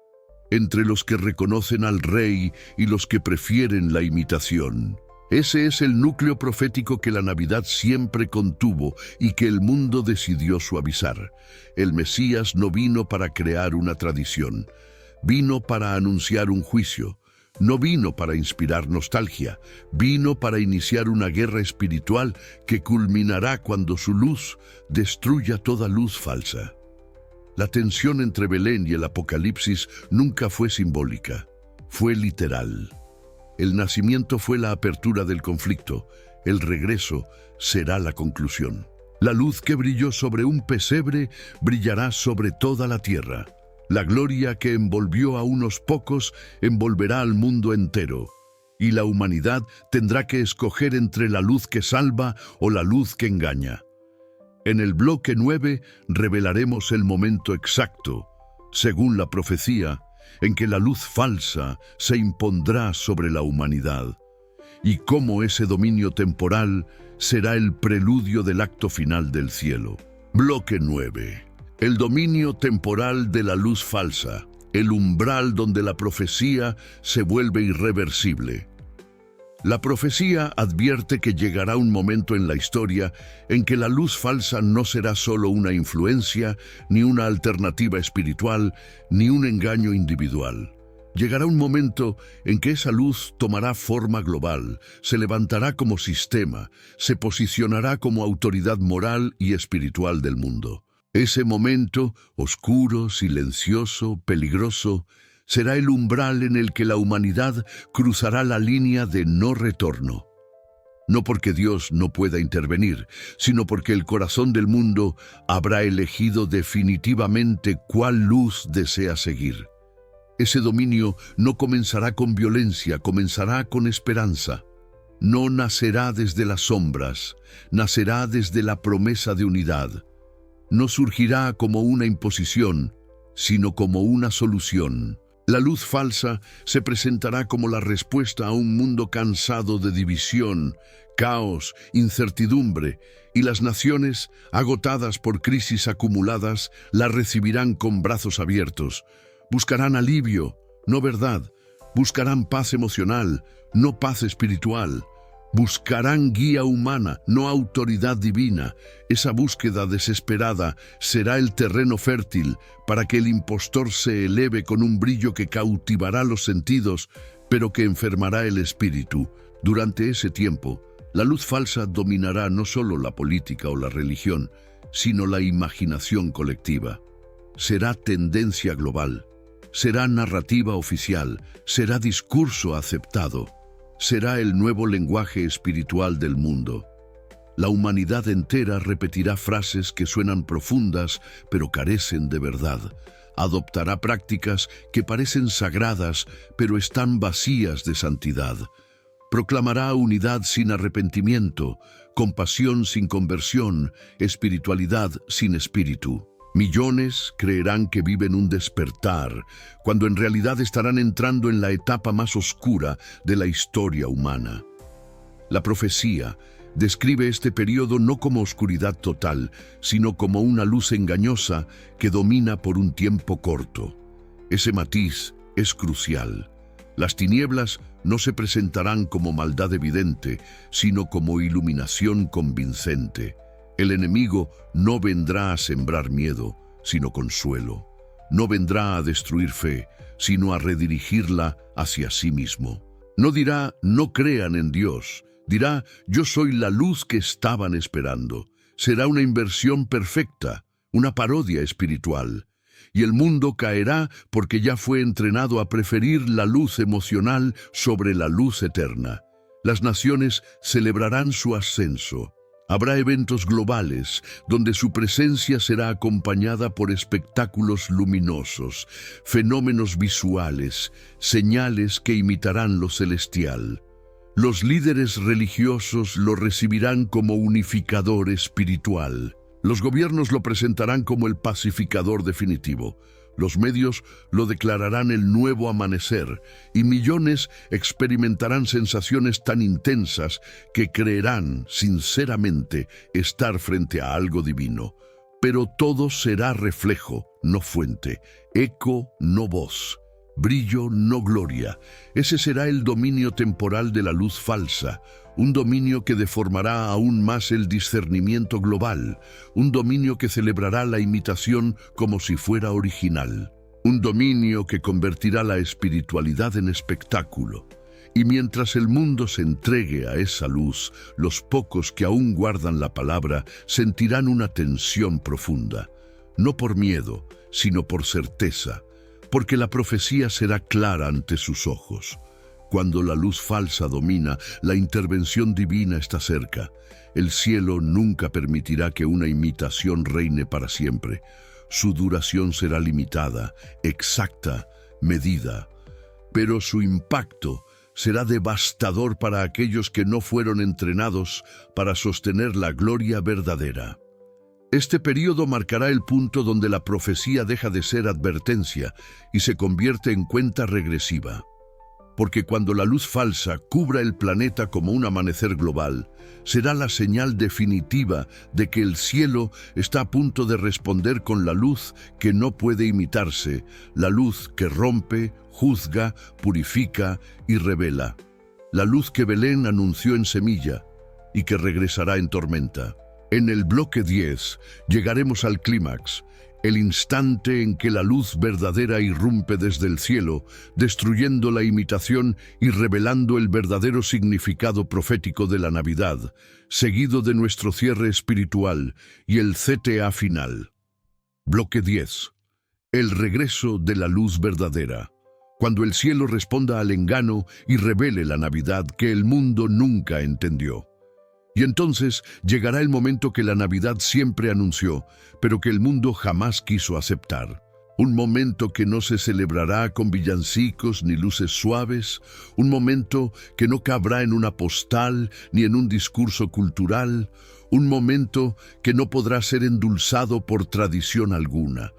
entre los que reconocen al Rey y los que prefieren la imitación. Ese es el núcleo profético que la Navidad siempre contuvo y que el mundo decidió suavizar. El Mesías no vino para crear una tradición, vino para anunciar un juicio. No vino para inspirar nostalgia, vino para iniciar una guerra espiritual que culminará cuando su luz destruya toda luz falsa. La tensión entre Belén y el Apocalipsis nunca fue simbólica, fue literal. El nacimiento fue la apertura del conflicto, el regreso será la conclusión. La luz que brilló sobre un pesebre brillará sobre toda la tierra. La gloria que envolvió a unos pocos envolverá al mundo entero, y la humanidad tendrá que escoger entre la luz que salva o la luz que engaña. En el bloque 9 revelaremos el momento exacto, según la profecía, en que la luz falsa se impondrá sobre la humanidad, y cómo ese dominio temporal será el preludio del acto final del cielo. Bloque 9. El dominio temporal de la luz falsa, el umbral donde la profecía se vuelve irreversible. La profecía advierte que llegará un momento en la historia en que la luz falsa no será solo una influencia, ni una alternativa espiritual, ni un engaño individual. Llegará un momento en que esa luz tomará forma global, se levantará como sistema, se posicionará como autoridad moral y espiritual del mundo. Ese momento, oscuro, silencioso, peligroso, será el umbral en el que la humanidad cruzará la línea de no retorno. No porque Dios no pueda intervenir, sino porque el corazón del mundo habrá elegido definitivamente cuál luz desea seguir. Ese dominio no comenzará con violencia, comenzará con esperanza. No nacerá desde las sombras, nacerá desde la promesa de unidad. No surgirá como una imposición, sino como una solución. La luz falsa se presentará como la respuesta a un mundo cansado de división, caos, incertidumbre, y las naciones, agotadas por crisis acumuladas, la recibirán con brazos abiertos. Buscarán alivio, no verdad. Buscarán paz emocional, no paz espiritual. Buscarán guía humana, no autoridad divina. Esa búsqueda desesperada será el terreno fértil para que el impostor se eleve con un brillo que cautivará los sentidos, pero que enfermará el espíritu. Durante ese tiempo, la luz falsa dominará no solo la política o la religión, sino la imaginación colectiva. Será tendencia global, será narrativa oficial, será discurso aceptado. Será el nuevo lenguaje espiritual del mundo. La humanidad entera repetirá frases que suenan profundas, pero carecen de verdad. Adoptará prácticas que parecen sagradas, pero están vacías de santidad. Proclamará unidad sin arrepentimiento, compasión sin conversión, espiritualidad sin espíritu. Millones creerán que viven un despertar, cuando en realidad estarán entrando en la etapa más oscura de la historia humana. La profecía describe este periodo no como oscuridad total, sino como una luz engañosa que domina por un tiempo corto. Ese matiz es crucial. Las tinieblas no se presentarán como maldad evidente, sino como iluminación convincente. El enemigo no vendrá a sembrar miedo, sino consuelo. No vendrá a destruir fe, sino a redirigirla hacia sí mismo. No dirá, no crean en Dios. Dirá, yo soy la luz que estaban esperando. Será una inversión perfecta, una parodia espiritual. Y el mundo caerá porque ya fue entrenado a preferir la luz emocional sobre la luz eterna. Las naciones celebrarán su ascenso. Habrá eventos globales donde su presencia será acompañada por espectáculos luminosos, fenómenos visuales, señales que imitarán lo celestial. Los líderes religiosos lo recibirán como unificador espiritual. Los gobiernos lo presentarán como el pacificador definitivo. Los medios lo declararán el nuevo amanecer y millones experimentarán sensaciones tan intensas que creerán sinceramente estar frente a algo divino. Pero todo será reflejo, no fuente, eco, no voz, brillo, no gloria. Ese será el dominio temporal de la luz falsa, un dominio que deformará aún más el discernimiento global, un dominio que celebrará la imitación como si fuera original, un dominio que convertirá la espiritualidad en espectáculo. Y mientras el mundo se entregue a esa luz, los pocos que aún guardan la palabra sentirán una tensión profunda, no por miedo, sino por certeza, porque la profecía será clara ante sus ojos. Cuando la luz falsa domina, la intervención divina está cerca. El cielo nunca permitirá que una imitación reine para siempre. Su duración será limitada, exacta, medida. Pero su impacto será devastador para aquellos que no fueron entrenados para sostener la gloria verdadera. Este período marcará el punto donde la profecía deja de ser advertencia y se convierte en cuenta regresiva. Porque cuando la luz falsa cubra el planeta como un amanecer global, será la señal definitiva de que el cielo está a punto de responder con la luz que no puede imitarse, la luz que rompe, juzga, purifica y revela. La luz que Belén anunció en semilla y que regresará en tormenta. En el bloque 10 llegaremos al clímax, el instante en que la luz verdadera irrumpe desde el cielo, destruyendo la imitación y revelando el verdadero significado profético de la Navidad, seguido de nuestro cierre espiritual y el CTA final. Bloque 10. El regreso de la luz verdadera. Cuando el cielo responda al engano y revele la Navidad que el mundo nunca entendió. Y entonces llegará el momento que la Navidad siempre anunció, pero que el mundo jamás quiso aceptar. Un momento que no se celebrará con villancicos ni luces suaves, un momento que no cabrá en una postal ni en un discurso cultural, un momento que no podrá ser endulzado por tradición alguna.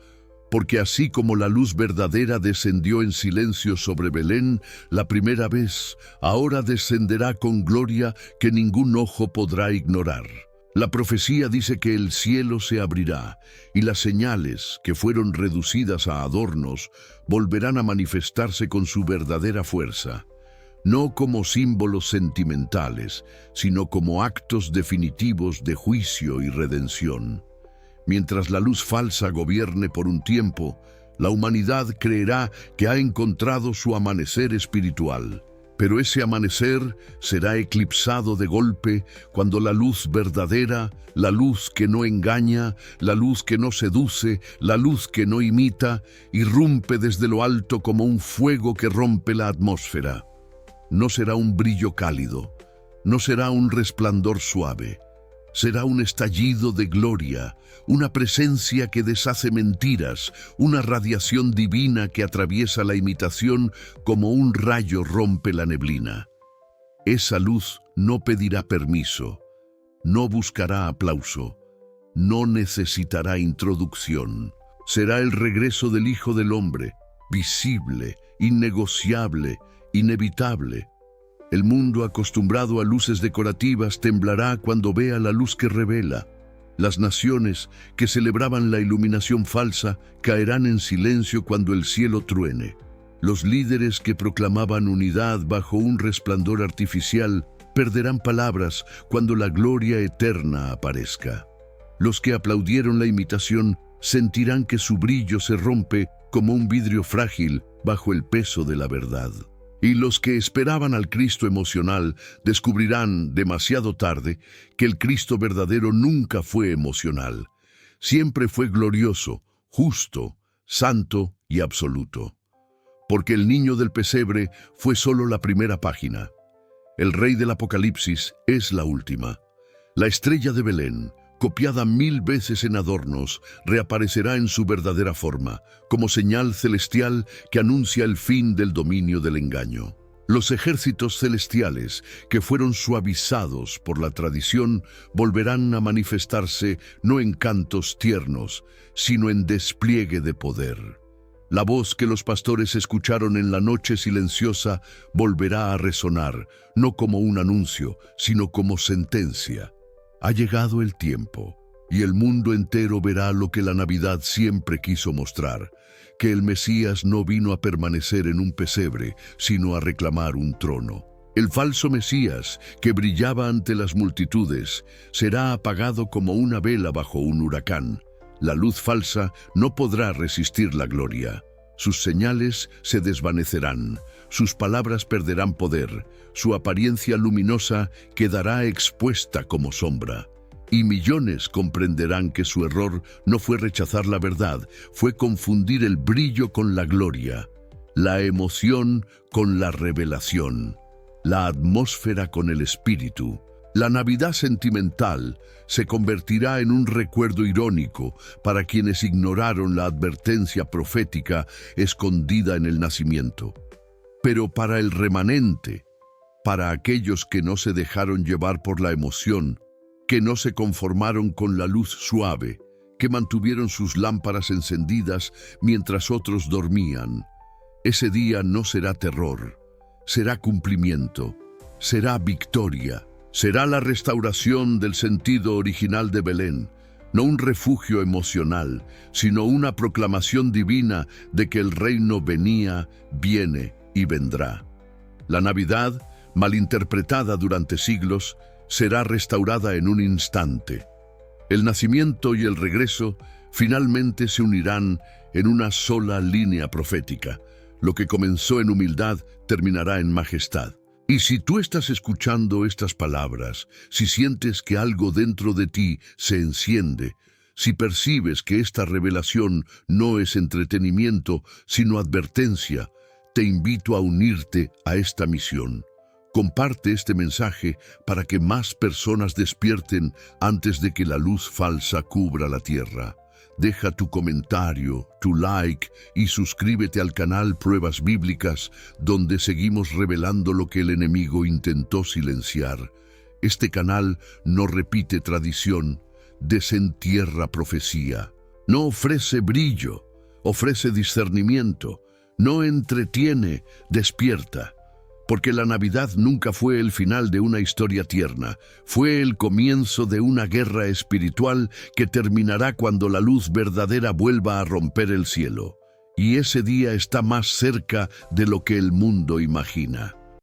Porque así como la luz verdadera descendió en silencio sobre Belén la primera vez, ahora descenderá con gloria que ningún ojo podrá ignorar. La profecía dice que el cielo se abrirá y las señales, que fueron reducidas a adornos, volverán a manifestarse con su verdadera fuerza. No como símbolos sentimentales, sino como actos definitivos de juicio y redención. Mientras la luz falsa gobierne por un tiempo, la humanidad creerá que ha encontrado su amanecer espiritual. Pero ese amanecer será eclipsado de golpe cuando la luz verdadera, la luz que no engaña, la luz que no seduce, la luz que no imita, irrumpe desde lo alto como un fuego que rompe la atmósfera. No será un brillo cálido, no será un resplandor suave. Será un estallido de gloria, una presencia que deshace mentiras, una radiación divina que atraviesa la imitación como un rayo rompe la neblina. Esa luz no pedirá permiso, no buscará aplauso, no necesitará introducción. Será el regreso del Hijo del Hombre, visible, innegociable, inevitable. El mundo acostumbrado a luces decorativas temblará cuando vea la luz que revela. Las naciones que celebraban la iluminación falsa caerán en silencio cuando el cielo truene. Los líderes que proclamaban unidad bajo un resplandor artificial perderán palabras cuando la gloria eterna aparezca. Los que aplaudieron la imitación sentirán que su brillo se rompe como un vidrio frágil bajo el peso de la verdad. Y los que esperaban al Cristo emocional descubrirán demasiado tarde que el Cristo verdadero nunca fue emocional. Siempre fue glorioso, justo, santo y absoluto. Porque el niño del pesebre fue solo la primera página. El rey del Apocalipsis es la última. La estrella de Belén, copiada 1000 veces en adornos, reaparecerá en su verdadera forma, como señal celestial que anuncia el fin del dominio del engaño. Los ejércitos celestiales, que fueron suavizados por la tradición, volverán a manifestarse no en cantos tiernos, sino en despliegue de poder. La voz que los pastores escucharon en la noche silenciosa volverá a resonar, no como un anuncio, sino como sentencia. Ha llegado el tiempo, y el mundo entero verá lo que la Navidad siempre quiso mostrar, que el Mesías no vino a permanecer en un pesebre, sino a reclamar un trono. El falso Mesías, que brillaba ante las multitudes, será apagado como una vela bajo un huracán. La luz falsa no podrá resistir la gloria. Sus señales se desvanecerán, sus palabras perderán poder, su apariencia luminosa quedará expuesta como sombra. Y millones comprenderán que su error no fue rechazar la verdad, fue confundir el brillo con la gloria, la emoción con la revelación, la atmósfera con el espíritu. La Navidad sentimental se convertirá en un recuerdo irónico para quienes ignoraron la advertencia profética escondida en el nacimiento. Pero para el remanente, para aquellos que no se dejaron llevar por la emoción, que no se conformaron con la luz suave, que mantuvieron sus lámparas encendidas mientras otros dormían, ese día no será terror, será cumplimiento, será victoria. Será la restauración del sentido original de Belén, no un refugio emocional, sino una proclamación divina de que el reino venía, viene y vendrá. La Navidad, malinterpretada durante siglos, será restaurada en un instante. El nacimiento y el regreso finalmente se unirán en una sola línea profética. Lo que comenzó en humildad terminará en majestad. Y si tú estás escuchando estas palabras, si sientes que algo dentro de ti se enciende, si percibes que esta revelación no es entretenimiento, sino advertencia, te invito a unirte a esta misión. Comparte este mensaje para que más personas despierten antes de que la luz falsa cubra la tierra. Deja tu comentario, tu like y suscríbete al canal Pruebas Bíblicas, donde seguimos revelando lo que el enemigo intentó silenciar. Este canal no repite tradición, desentierra profecía. No ofrece brillo, ofrece discernimiento. No entretiene, despierta. Porque la Navidad nunca fue el final de una historia tierna, fue el comienzo de una guerra espiritual que terminará cuando la luz verdadera vuelva a romper el cielo. Y ese día está más cerca de lo que el mundo imagina.